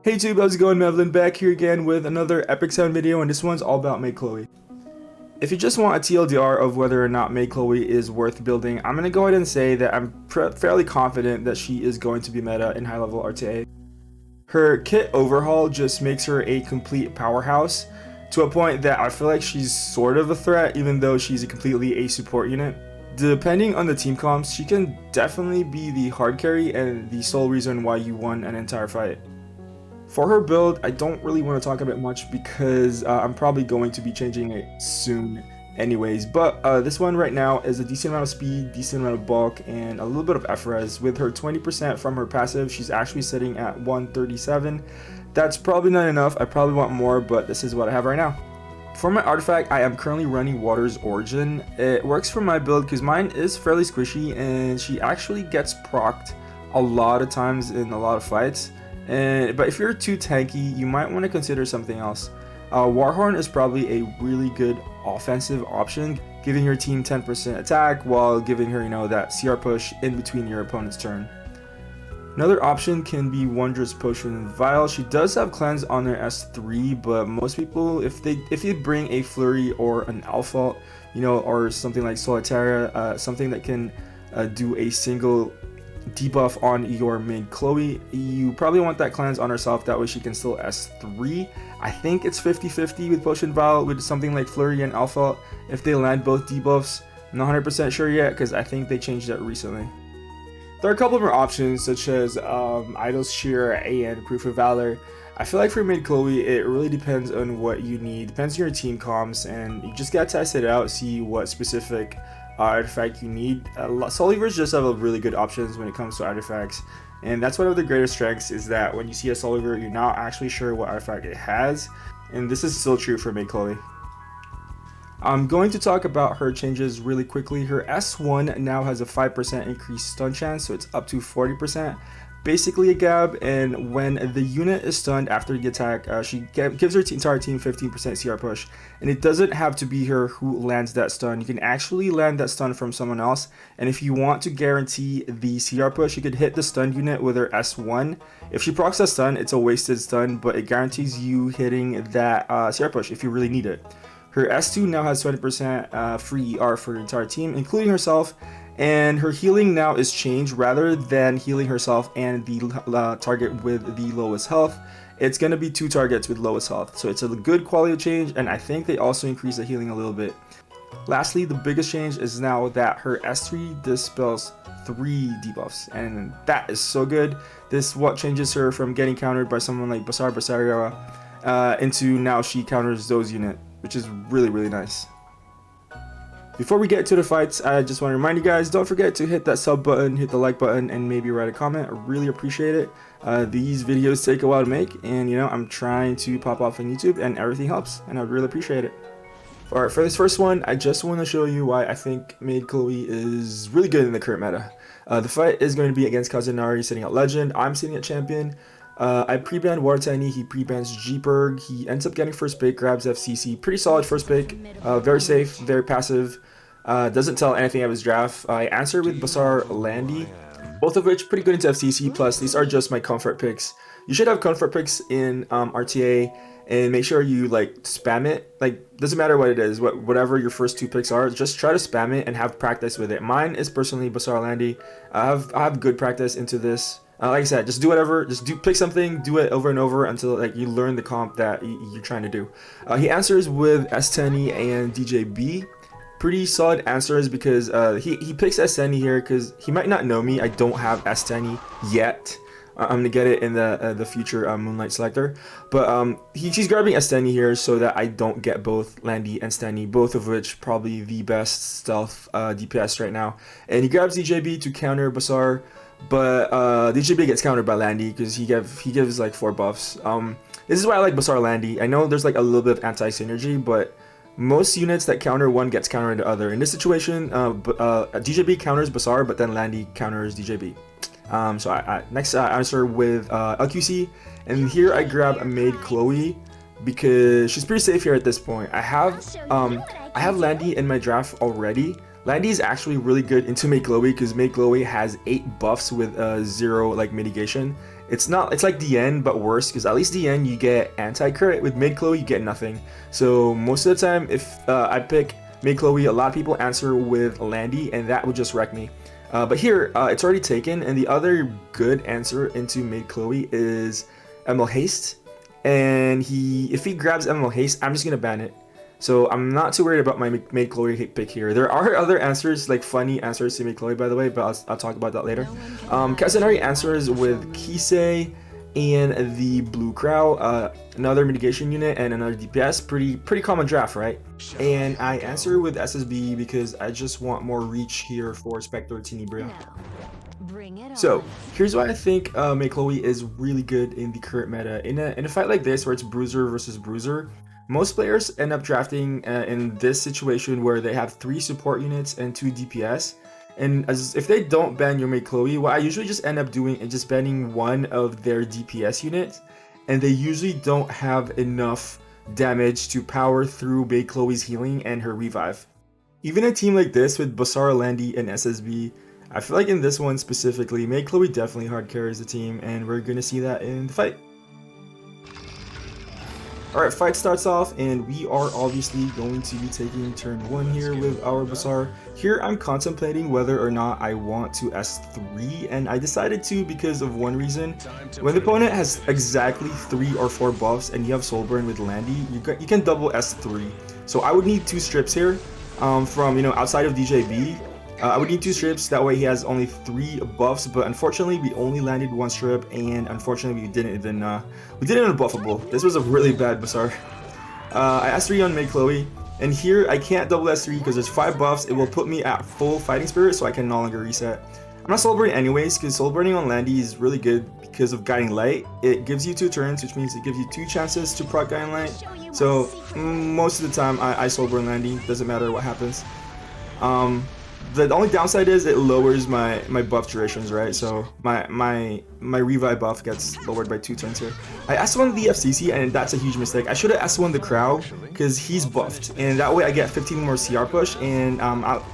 Hey YouTube, how's it going? Mevlin back here again with another epic sound video, and this one's all about Maid Chloe. If you just want a TLDR of whether or not Maid Chloe is worth building, I'm going to go ahead and say that I'm fairly confident that she is going to be meta in high level RTA. Her kit overhaul just makes her a complete powerhouse to a point that I feel like she's sort of a threat even though she's completely a support unit. Depending on the team comps, she can definitely be the hard carry and the sole reason why you won an entire fight. For her build, I don't really want to talk about much because I'm probably going to be changing it soon anyways, but this one right now is a decent amount of speed, decent amount of bulk, and a little bit of FRES. With her 20% from her passive, she's actually sitting at 137. That's probably not enough, I probably want more, but this is what I have right now. For my artifact, I am currently running Water's Origin. It works for my build because mine is fairly squishy and she actually gets procced a lot of times in a lot of fights. But if you're too tanky, you might want to consider something else. Warhorn is probably a really good offensive option, giving your team 10% attack while giving her, that CR push in between your opponent's turn. Another option can be Wondrous Potion Vial. She does have cleanse on her S3, but most people, if you bring a Flurry or an Alpha, or something like Solitaria, something that can do a single debuff on your Maid Chloe, you probably want that cleanse on herself, that way she can still S3. I think it's 50-50 with Potion Vial with something like Flurry and Alpha if they land both debuffs. I'm not 100% sure yet because I think they changed that recently. There are a couple more options such as Idol's Shear and Proof of Valor. I feel like for Maid Chloe, it really depends on what you need, depends on your team comps, and you just gotta test it out, see what specific artifact you need. Soulweavers just have really good options when it comes to artifacts, and that's one of the greatest strengths, is that when you see a Soulweaver, you're not actually sure what artifact it has, and this is still true for Maid Chloe. I'm going to talk about her changes really quickly. Her S1 now has a 5% increased stun chance, so it's up to 40%. Basically a gab, and when the unit is stunned after the attack, she gives her entire team 15% CR push, and it doesn't have to be her who lands that stun. You can actually land that stun from someone else, and if you want to guarantee the CR push, you could hit the stun unit with her S1. If she procs that stun, it's a wasted stun, but it guarantees you hitting that CR push if you really need it. Her S2 now has 20% free ER for her entire team, including herself, and her healing now is changed. Rather than healing herself and the target with the lowest health, it's going to be 2 targets with lowest health. So it's a good quality change, and I think they also increase the healing a little bit. Lastly, the biggest change is now that her S3 dispels 3 debuffs, and that is so good. This is what changes her from getting countered by someone like Basaria into now she counters those units, which is really nice. Before we get to the fights, I just want to remind you guys, don't forget to hit that sub button, hit the like button, and maybe write a comment. I really appreciate it. These videos take a while to make, and I'm trying to pop off on YouTube, and everything helps, and I would really appreciate it. Alright, for this first one, I just want to show you why I think Maid Chloe is really good in the current meta. The fight is going to be against Kazunari sitting at Legend. I'm sitting at Champion. I pre-banned Wartani, he pre-bans Jeeperg, he ends up getting first pick, grabs FCC, pretty solid first pick, very safe, very passive, doesn't tell anything of his draft. I answer with Basar Landy, both of which pretty good into FCC, plus these are just my comfort picks. You should have comfort picks in RTA, and make sure you spam it. Doesn't matter what it is, whatever your first 2 picks are, just try to spam it and have practice with it. Mine is personally Basar Landy. I have good practice into this. Like I said, just do whatever, pick something, do it over and over until you learn the comp that you're trying to do. He answers with S10 and DJB. Pretty solid answers because he picks S10 here because he might not know me. I don't have S10 yet. I'm gonna get it in the future Moonlight Selector, but she's grabbing S10 here so that I don't get both Landy and Stenny, both of which probably the best stealth DPS right now. And he grabs DJB to counter Basar. But DJB gets countered by Landy because he gives 4 buffs. This is why I like Basar Landy. I know there's a little bit of anti-synergy, but most units that counter one gets countered the other. In this situation, DJB counters Basar, but then Landy counters DJB. Next I answer with LQC, and here I grab a Maid Chloe because she's pretty safe here at this point. I have Landy in my draft already. Landy is actually really good into Maid Chloe because Maid Chloe has 8 buffs with 0 like mitigation. It's like DN but worse, because at least DN you get anti-crit. With Maid Chloe you get nothing. So most of the time if I pick Maid Chloe, a lot of people answer with Landy and that would just wreck me. But here it's already taken, and the other good answer into Maid Chloe is Emerald Haste. And if he grabs Emerald Haste, I'm just gonna ban it. So I'm not too worried about my Maid Chloe pick here. There are other answers, like funny answers to Maid Chloe, by the way, but I'll talk about that later. Casanari answers with Kisei and the Blue Crow, another mitigation unit and another DPS. Pretty common draft, right? And I answer with SSB because I just want more reach here for Spectre Tenebria. So here's why I think Maid Chloe is really good in the current meta. In a fight like this where it's bruiser versus bruiser, most players end up drafting in this situation where they have 3 support units and 2 DPS. And if they don't ban your Maid Chloe, what I usually just end up doing is just banning one of their DPS units, and they usually don't have enough damage to power through Maid Chloe's healing and her revive. Even a team like this with Basara, Landy, and SSB, I feel like in this one specifically, Maid Chloe definitely hard carries the team, and we're gonna see that in the fight. Alright, fight starts off, and we are obviously going to be taking turn 1 here with our Basar. Here I'm contemplating whether or not I want to S3, and I decided to because of one reason. When the opponent has exactly 3 or 4 buffs and you have Soulburn with Landy, you can double S3. So I would need 2 strips here from, outside of DJB. I would need 2 strips, that way he has only 3 buffs, but unfortunately we only landed 1 strip, and unfortunately we didn't even unbuffable. This was a really bad Basar. I S3 on Maid Chloe, and here I can't double S3 because there's 5 buffs. It will put me at full fighting spirit, so I can no longer reset. I'm not soul burning anyways, because soul burning on Landy is really good because of Guiding Light. It gives you 2 turns, which means it gives you 2 chances to proc Guiding Light. So most of the time I soul burn Landy, doesn't matter what happens. The only downside is it lowers my buff durations, right? So my revive buff gets lowered by 2 turns here. I S1 the FCC, and that's a huge mistake. I should have S1 the Crow because he's buffed, and that way I get 15 more CR push, and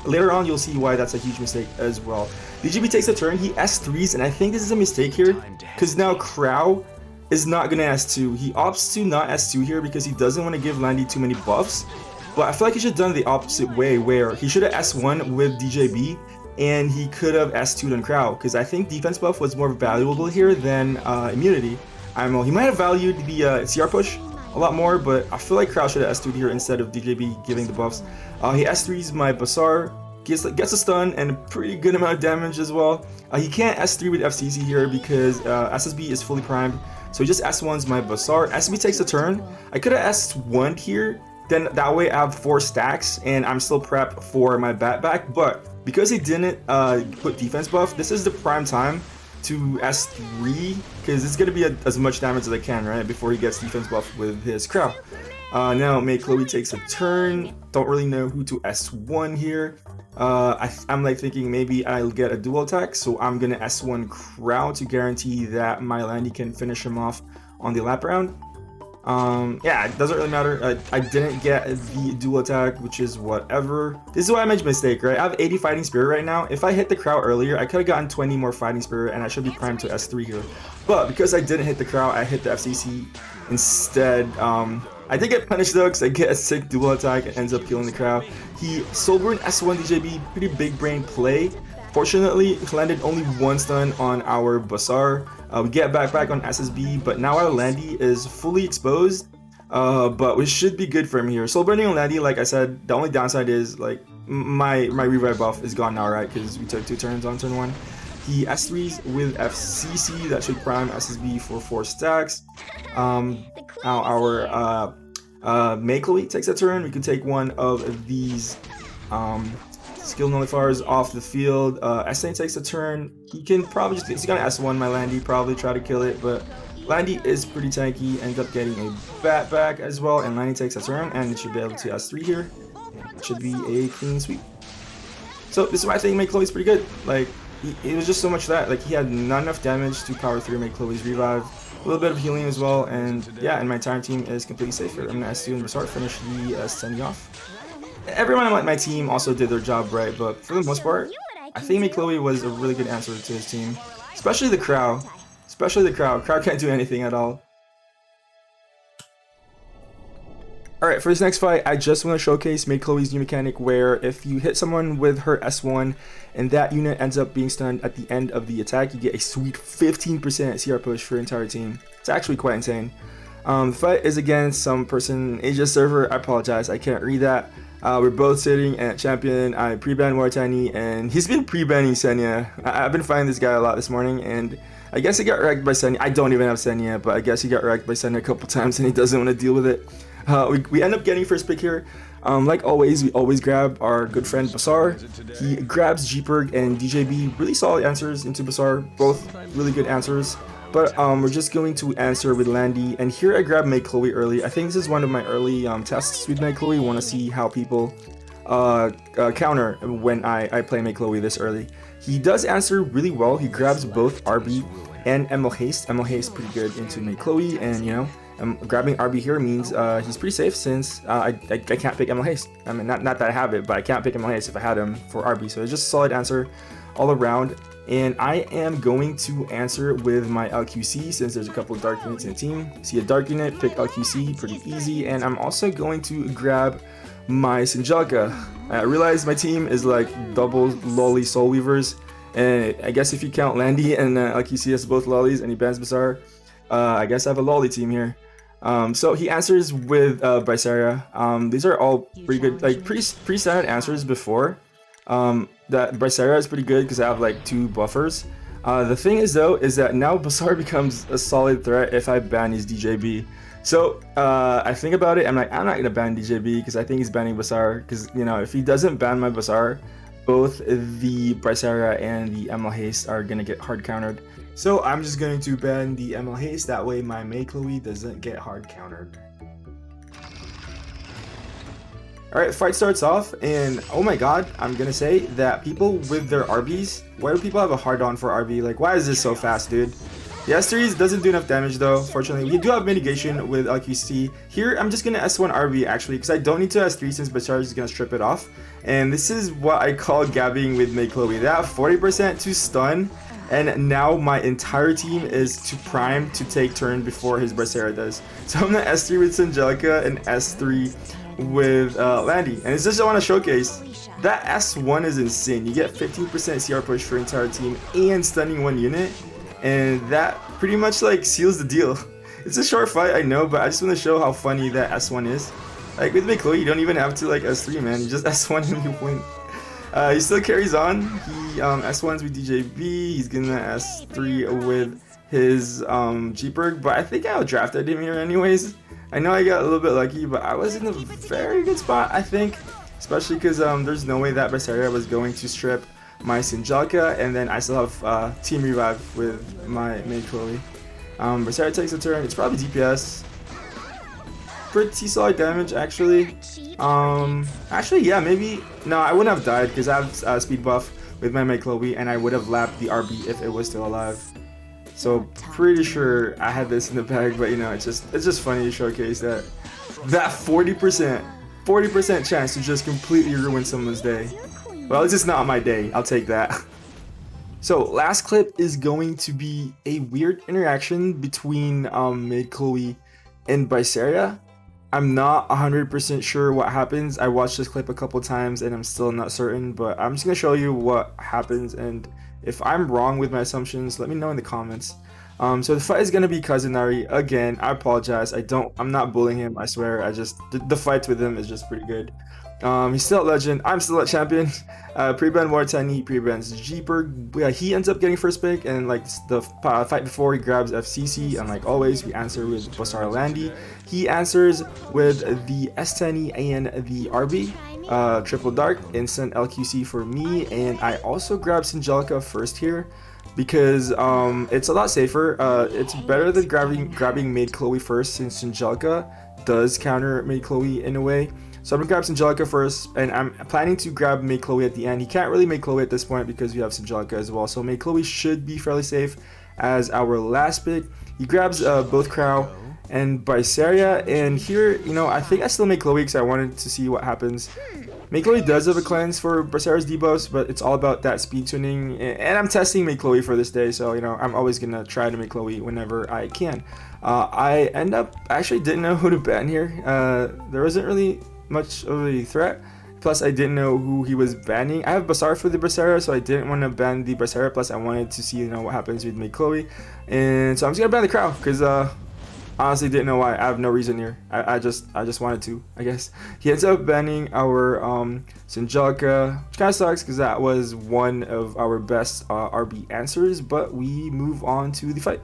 later on you'll see why that's a huge mistake as well. DGB takes a turn, he S3s, and I think this is a mistake here because now Crow is not gonna S2. He opts to not S2 here because he doesn't want to give Landy too many buffs. But I feel like he should have done the opposite way, where he should have S1 with DJB and he could have S2'd on Crow, because I think defense buff was more valuable here than immunity. I don't know, he might have valued the CR push a lot more, but I feel like Crow should have S2'd here instead of DJB giving the buffs. He S3's my Basar, gets a stun and a pretty good amount of damage as well. He can't S3 with FCC here because SSB is fully primed, so he just S1's my Basar. SSB takes a turn. I could have S1'd here. Then that way I have 4 stacks and I'm still prepped for my bat back, but because he didn't put defense buff, this is the prime time to S3 because it's going to be as much damage as I can, right, before he gets defense buff with his Crow. Now Maid Chloe takes a turn. Don't really know who to S1 here. I'm like thinking maybe I'll get a dual attack, so I'm going to S1 Crow to guarantee that my Landy can finish him off on the lap round. Yeah, it doesn't really matter. I didn't get the dual attack, which is whatever. This is why I made a mistake, right? I have 80 fighting spirit right now. If I hit the Crow earlier, I could have gotten 20 more fighting spirit and I should be primed to S3 here. But because I didn't hit the Crow, I hit the FCC instead. I did get punished though because I get a sick dual attack and ends up killing the Crow. He Soulburn S1 DJB, pretty big brain play. Fortunately, he landed only 1 stun on our Basar. We get back on SSB, but now our Landy is fully exposed, but we should be good for him here. Soul burning on Landy, like I said, the only downside is like my revive buff is gone now, right? Because we took 2 turns on turn 1. He S3s with FCC, that should prime SSB for 4 stacks. Now our Maid Chloe takes a turn. We can take one of these skill nullifiers off the field. S8 takes a turn. He can probably he's gonna S1 my Landy, probably try to kill it, but Landy is pretty tanky, ends up getting a bat back as well, and Landy takes a turn, and it should be able to S3 here. It should be a clean sweep. So this is why I think Maid Chloe's pretty good. Like, it was just so much that, like, he had not enough damage to power through Maid Chloe's revive. A little bit of healing as well, and yeah, and my entire team is completely safe here. I'm gonna S2 and start finish the sending off. everyone on my team also did their job right, but for the most part, I think Maid Chloe was a really good answer to his team. Especially the crowd. Especially the crowd. Crowd can't do anything at all. Alright, for this next fight, I just want to showcase Maid Chloe's new mechanic where if you hit someone with her S1 and that unit ends up being stunned at the end of the attack, you get a sweet 15% CR push for your entire team. It's actually quite insane. The fight is against some person, Asia server. I apologize, I can't read that. We're both sitting at champion. I pre-banned Wartani and he's been pre-banning Senya. I've been fighting this guy a lot this morning and I guess he got wrecked by Senya. I don't even have Senya, but I guess he got wrecked by Senya a couple times and he doesn't want to deal with it. We end up getting first pick here. Like always, we always grab our good friend Basar. He grabs Jeeperg and DJB. Really solid answers into Basar. Both really good answers. But we're just going to answer with Landy. And here I grab Maid Chloe early. I think this is one of my early tests with Maid Chloe. Want to see how people counter when I play Maid Chloe this early. He does answer really well. He grabs both RB and ML Haste. ML Haste pretty good into Maid Chloe, and you know. Grabbing RB here means he's pretty safe since I can't pick ML Haste. I mean, not that I have it, but I can't pick ML Haste if I had him for RB. So it's just a solid answer all around. And I am going to answer with my LQC since there's a couple of dark units in the team. See a dark unit, pick LQC, pretty easy. And I'm also going to grab my Sinjalka. I realize my team is like double Loli Soulweavers. And I guess if you count Landy and LQC as both Lolis and he bans Bazaar, I guess I have a Loli team here. So he answers with Brysaria. These are all pretty good, like pretty standard answers before. That Brysaria is pretty good because I have like 2 buffers. The thing is though, is that now Basar becomes a solid threat if I ban his DJB. So I think about it, I'm like, I'm not gonna ban DJB because I think he's banning Basar. Because you know, if he doesn't ban my Basar, both the Brysaria and the ML Haste are gonna get hard countered. So I'm just going to ban the ML Haste, that way my Maid Chloe doesn't get hard countered. Alright, fight starts off, and oh my god, I'm gonna say that people with their RBs, why do people have a hard on for RB? Like, why is this so fast, dude? The S3s doesn't do enough damage though, fortunately. We do have mitigation with LQC. Here, I'm just gonna S1 RB actually, because I don't need to S3 since Bacharge is gonna strip it off. And this is what I call gabbing with Maid Chloe. They have 40% to stun. And now my entire team is to prime to take turn before his Brysaria does. So I'm gonna S3 with Sinjalka and S3 with Landy. And it's just I want to showcase that S1 is insane. You get 15% CR push for your entire team and stunning 1 unit. And that pretty much like seals the deal. It's a short fight, I know, but I just want to show how funny that S1 is. Like with Maid Chloe, you don't even have to like S3, man. You just S1 and you win. He still carries on. He S1s with DJB. He's gonna S3 with his Jeeperg, but I think I drafted him here anyways. I know I got a little bit lucky, but I was in a very good spot, I think. Especially because there's no way that Brysaria was going to strip my Sinjalka, and then I still have Team Revive with my Maid Chloe. Brysaria takes a turn. It's probably DPS. Pretty solid damage actually. Actually yeah, maybe no, I wouldn't have died because I have speed buff with my Maid Chloe, and I would have lapped the RB if it was still alive. So pretty sure I had this in the bag, but you know, it's just funny to showcase that 40% chance to just completely ruin someone's day. Well, it's just not my day. I'll take that. So last clip is going to be a weird interaction between Maid Chloe and Brysaria. I'm not 100% sure what happens. I watched this clip a couple times and I'm still not certain, but I'm just gonna show you what happens, and if I'm wrong with my assumptions, let me know in the comments. So the fight is gonna be Kazunari again. I apologize. I'm not bullying him. I swear. The fights with him is just pretty good. He's still at legend. I'm still at champion. Pre-ban Wartani, he pre-bans Jeeper. Yeah, he ends up getting first pick, and like the fight before, he grabs FCC, and like always, we answer with Basar Landy. He answers with the S10 and the RB. Triple Dark, instant LQC for me, and I also grab Sinjalka first here because it's a lot safer. It's better than grabbing Maid Chloe first, since Sinjalka does counter Maid Chloe in a way. So I'm gonna grab Sinjalka first, and I'm planning to grab Maid Chloe at the end. He can't really Maid Chloe at this point because we have Sinjalka as well. So Maid Chloe should be fairly safe as our last pick. He grabs both Crow and Brysaria, and here, you know, I think I still Maid Chloe because I wanted to see what happens. Maid Chloe does have a cleanse for Bracera's debuffs, but it's all about that speed tuning. And I'm testing Maid Chloe for this day, so you know I'm always gonna try to Maid Chloe whenever I can. I actually didn't know who to ban here. There wasn't really much of a threat. Plus, I didn't know who he was banning. I have Basar for the Bracera, so I didn't want to ban the Bracera. Plus, I wanted to see, you know, what happens with Maid Chloe. And so I'm just gonna ban the Crow, because honestly didn't know why. I have no reason here. I just wanted to, I guess. He ends up banning our Singelica, which kind of sucks because that was one of our best RB answers. But we move on to the fight.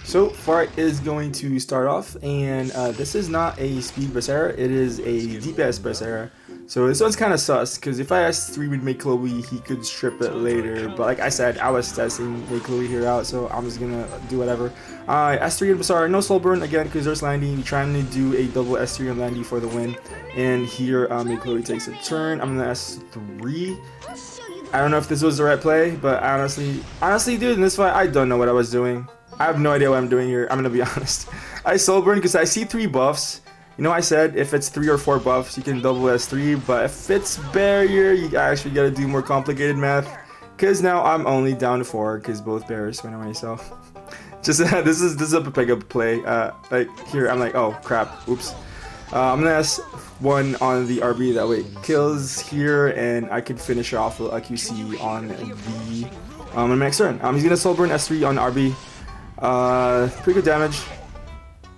So fight is going to start off, and this is not a speed Bracera, it is a DPS Bracera. So this one's kind of sus, because if I S3 with Maid Chloe, he could strip it later. But like I said, I was testing Maid Chloe here out, so I'm just gonna do whatever. S3 and Basar, no soul burn again, because there's landing. Trying to do a double S3 and landing for the win. And here, Maid Chloe takes a turn. I'm gonna S3. I don't know if this was the right play, but honestly, dude, in this fight, I don't know what I was doing. I have no idea what I'm doing here. I'm gonna be honest. I soul burn because I see 3 buffs. You know, I said if it's 3 or 4 buffs, you can double S3. But if it's barrier, you actually gotta do more complicated math. Cause now I'm only down to 4 because both barriers went away. So, just this is a pickup play. Like here, I'm like, oh crap, oops. I'm gonna S1 on the RB. That way it kills here, and I could finish off with a QC on the next turn. He's gonna soul burn S3 on RB. Pretty good damage.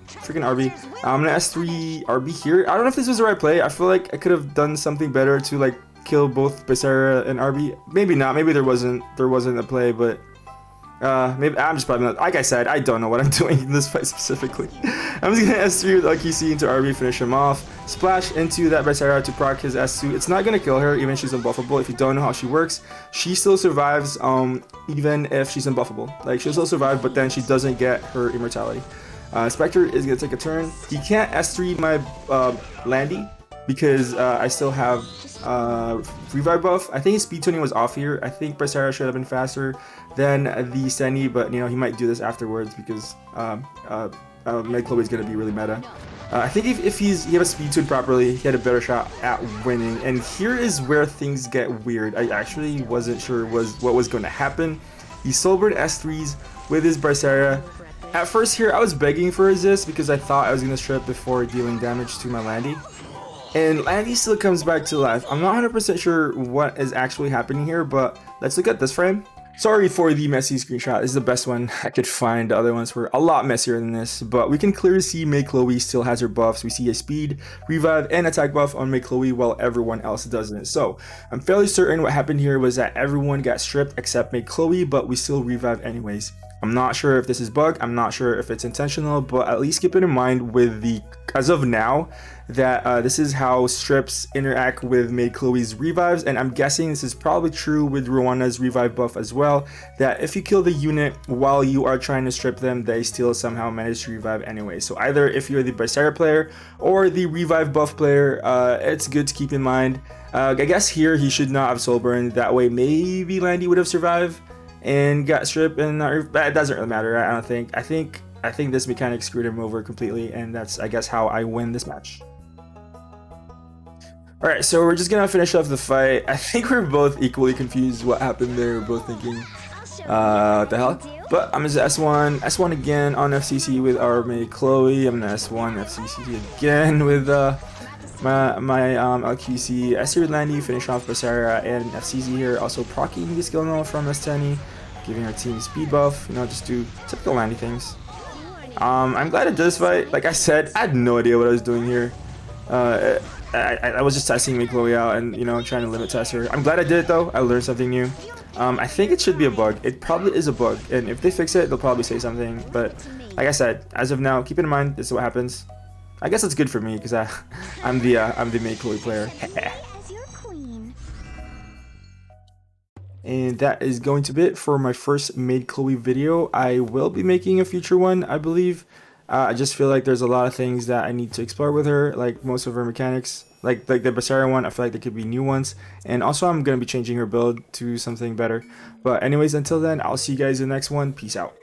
Freaking RB. I'm gonna S3 RB here. I don't know if this was the right play. I feel like I could have done something better to like kill both Bracera and RB. Maybe not. Maybe there wasn't a play, but maybe I'm just probably not. Like I said, I don't know what I'm doing in this fight specifically. I'm just gonna S3 with LQC into RB, finish him off. Splash into that Bracera to proc his S2. It's not gonna kill her, even if she's unbuffable. If you don't know how she works, she still survives, even if she's unbuffable. Like she'll still survive, but then she doesn't get her immortality. Spectre is gonna take a turn. He can't S3 my Landy because I still have revive buff. I think his speed tuning was off here. I think Bracera should have been faster than the Senny, but you know he might do this afterwards because Maid Chloe is gonna be really meta. I think if he had a speed tune properly, he had a better shot at winning. And here is where things get weird. I actually wasn't sure what was going to happen. He soul burned S3s with his Bracera. At first here, I was begging for resist because I thought I was going to strip before dealing damage to my Landy. And Landy still comes back to life. I'm not 100% sure what is actually happening here, but let's look at this frame. Sorry for the messy screenshot. This is the best one I could find. The other ones were a lot messier than this, but we can clearly see Maid Chloe still has her buffs. We see a speed, revive, and attack buff on Maid Chloe while everyone else doesn't. So I'm fairly certain what happened here was that everyone got stripped except Maid Chloe, but we still revive anyways. I'm not sure if this is bug, I'm not sure if it's intentional, but at least keep it in mind with the, as of now, that this is how strips interact with Maid Chloe's revives, and I'm guessing this is probably true with Rowana's revive buff as well, that if you kill the unit while you are trying to strip them, they still somehow manage to revive anyway. So either if you're the Bracera player or the revive buff player, it's good to keep in mind. I guess here he should not have soul burned, that way maybe Landy would have survived and got stripped, and that doesn't really matter. I don't think. I think this mechanic screwed him over completely, and that's, I guess, how I win this match. All right, so we're just gonna finish off the fight. I think we're both equally confused what happened there. We're both thinking, what the hell? But I'm gonna S1 again on FCC with our Maid Chloe. I'm gonna S1 FCC again with my LQC, S3 Landy, finish off Bracera and FCC here, also proccing the skill null from S10, giving our team speed buff, you know, just do typical Landy things. I'm glad I did this fight. Like I said, I had no idea what I was doing here. I was just testing Maid Chloe out and, you know, trying to limit test her. I'm glad I did it though. I learned something new. I think it should be a bug. It probably is a bug, and if they fix it, they'll probably say something. But like I said, as of now, keep it in mind. This is what happens. I guess it's good for me because I'm the Maid Chloe player. And that is going to be it for my first Maid Chloe video. I will be making a future one, I believe. I just feel like there's a lot of things that I need to explore with her, like most of her mechanics. Like the Bracera one, I feel like there could be new ones. And also I'm going to be changing her build to something better. But anyways, until then, I'll see you guys in the next one. Peace out.